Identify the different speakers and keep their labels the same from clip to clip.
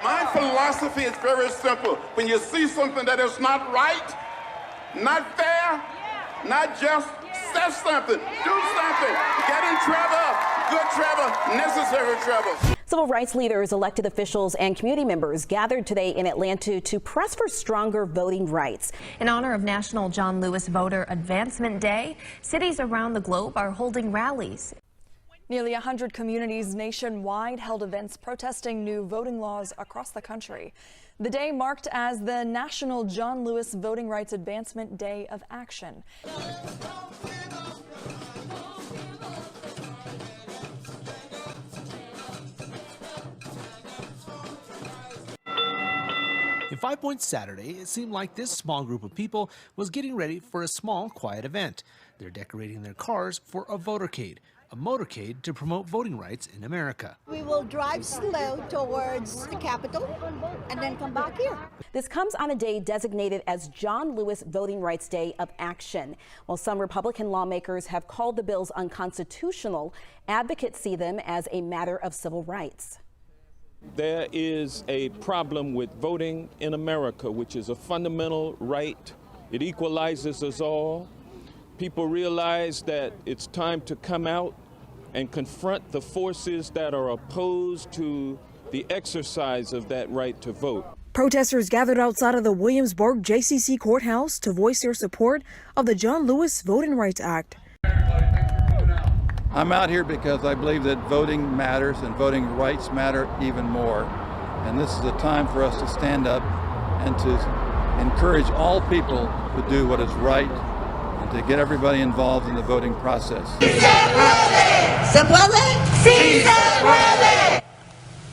Speaker 1: My philosophy is very simple. When you see something that is not right, not fair, not just, say something, do something, get in trouble, good trouble, necessary trouble.
Speaker 2: Civil rights leaders, elected officials, and community members gathered today in Atlanta to press for stronger voting rights.
Speaker 3: In honor of National John Lewis Voter Advancement Day, cities around the globe are holding rallies.
Speaker 4: Nearly 100 communities nationwide held events protesting new voting laws across the country. The day marked as the National John Lewis Voting Rights Advancement Day of Action.
Speaker 5: In 5 Points Saturday, it seemed like this small group of people was getting ready for a small, quiet event. They're decorating their cars for a votercade, a motorcade to promote voting rights in America.
Speaker 6: We will drive slow towards the Capitol and then come back here.
Speaker 2: This comes on a day designated as John Lewis Voting Rights Day of Action. While some Republican lawmakers have called the bills unconstitutional, advocates see them as a matter of civil rights.
Speaker 7: There is a problem with voting in America, which is a fundamental right. It equalizes us all. People realize that it's time to come out and confront the forces that are opposed to the exercise of that right to vote.
Speaker 8: Protesters gathered outside of the Williamsburg JCC courthouse to voice their support of the John Lewis Voting Rights Act.
Speaker 9: I'm out here because I believe that voting matters and voting rights matter even more. And this is a time for us to stand up and to encourage all people to do what is right and to get everybody involved in the voting process.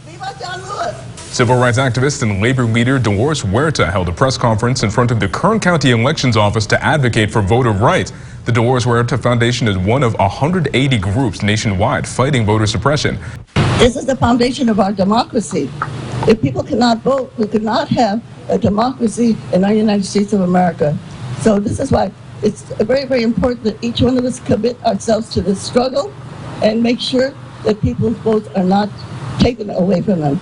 Speaker 6: Viva John Lewis!
Speaker 10: Civil rights activist and labor leader Dolores Huerta held a press conference in front of the Kern County Elections Office to advocate for voter rights. The Dolores Huerta Foundation is one of 180 groups nationwide fighting voter suppression.
Speaker 6: This is the foundation of our democracy. If people cannot vote, we could not have a democracy in our United States of America. So this is why it's very, very important that each one of us commit ourselves to this struggle and make sure that people's votes are not taken away from them.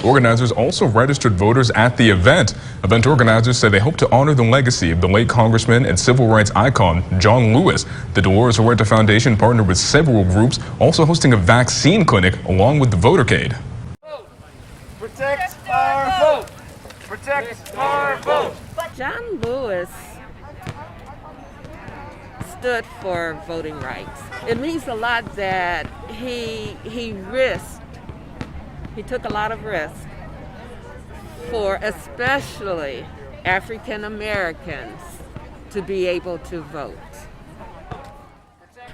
Speaker 10: Organizers also registered voters at the event. Event organizers say they hope to honor the legacy of the late Congressman and civil rights icon, John Lewis. The Dolores Huerta Foundation partnered with several groups, also hosting a vaccine clinic along with the votercade.
Speaker 11: Protect our vote! Protect our vote!
Speaker 12: John Lewis stood for voting rights. It means a lot that he risked. He took a lot of risk for especially African Americans to be able to vote.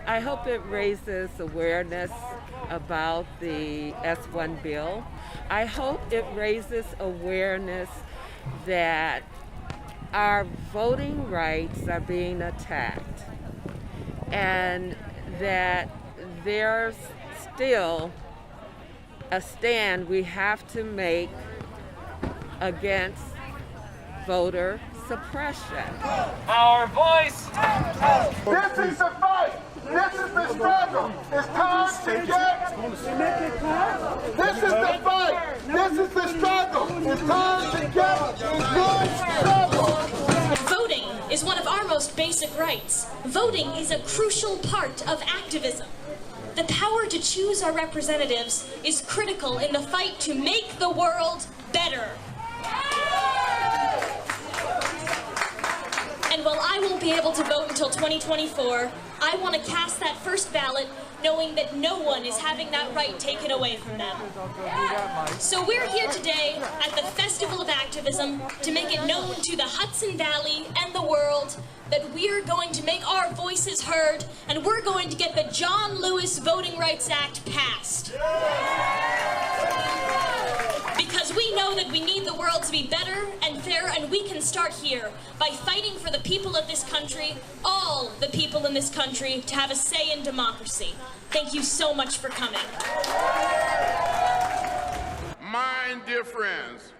Speaker 12: I hope it raises awareness about the S1 bill. I hope it raises awareness that our voting rights are being attacked and that there's still a stand we have to make against voter suppression.
Speaker 11: Our voice!
Speaker 1: This is the fight! This is the struggle! It's time to get... This is the fight! This is the struggle! It's time to get good struggle!
Speaker 13: Voting is one of our most basic rights. Voting is a crucial part of activism. The power to choose our representatives is critical in the fight to make the world better. And while I won't be able to vote until 2024, I want to cast that first ballot knowing that no one is having that right taken away from them. So we're here today at the Festival of Activism to make it known to the Hudson Valley and the world that we're going to make our voices heard and we're going to get the John Lewis Voting Rights Act passed. Because we know that we need the world to be better and fairer, and we can start here by fighting for the people of this country, all the people in this country, to have a say in democracy. Thank you so much for coming.
Speaker 1: My dear friends,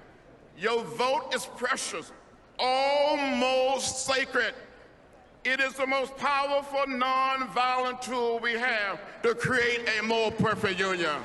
Speaker 1: your vote is precious, almost sacred. It is the most powerful non-violent tool we have to create a more perfect union.